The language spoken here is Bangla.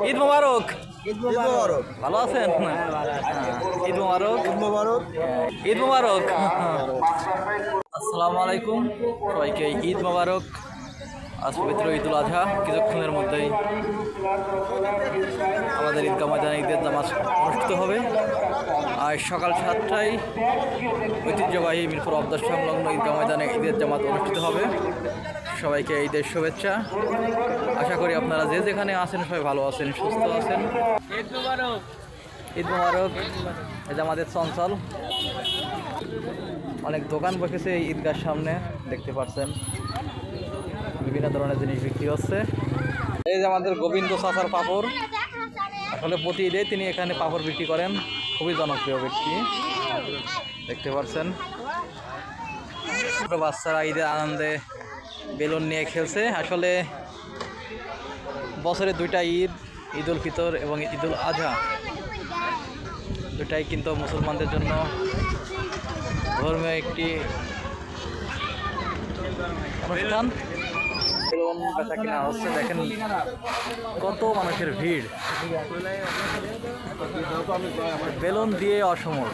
ঈদ মোবারক। ঈদ মোবারক। ভালো আছেন? ঈদ মোবারক। ঈদ মোবারক। ঈদ মোবারক। আসসালামু আলাইকুম, সবাইকে ঈদ মোবারক। আজ পবিত্র ঈদুল আজহা, কিছুক্ষণের মধ্যেই আমাদের ঈদগাহ ময়দানে ঈদের নামাজ অনুষ্ঠিত হবে। আর সকাল 7টায় ঐতিহ্যবাহী মিরপুর অবদাস সংলগ্ন ঈদগাহ ময়দানে ঈদের জামাত অনুষ্ঠিত হবে। সবাইকে ঈদের শুভেচ্ছা। আশা করি আপনারা যে যেখানে আছেন সবাই ভালো আছেন, সুস্থ আছেন। ঈদ মোবারক। ঈদ মোবারক। এই যে আমাদের চঞ্চল, অনেক দোকান বসেছে এই ঈদগার সামনে, দেখতে পাচ্ছেন বিভিন্ন ধরনের জিনিস বিক্রি হচ্ছে। এই যে আমাদের গোবিন্দ চাচার পাপড়, আসলে প্রতি ঈদে তিনি এখানে পাপড় বিক্রি করেন, খুবই জনপ্রিয় ব্যক্তি, দেখতে পাচ্ছেন। বাচ্চারা ঈদের আনন্দে বেলুন নিয়ে খেলছে। আসলে বছরে দুইটা ঈদ, ঈদ উল ফিতর এবং ঈদ উল আজহা, দুটাই কিন্তু মুসলমানদের জন্য ধর্মীয় একটি অনুষ্ঠান। বেলুন বেচা কিনা হচ্ছে, দেখেন কত মানুষের ভিড়, বেলুন দিয়ে অসমর।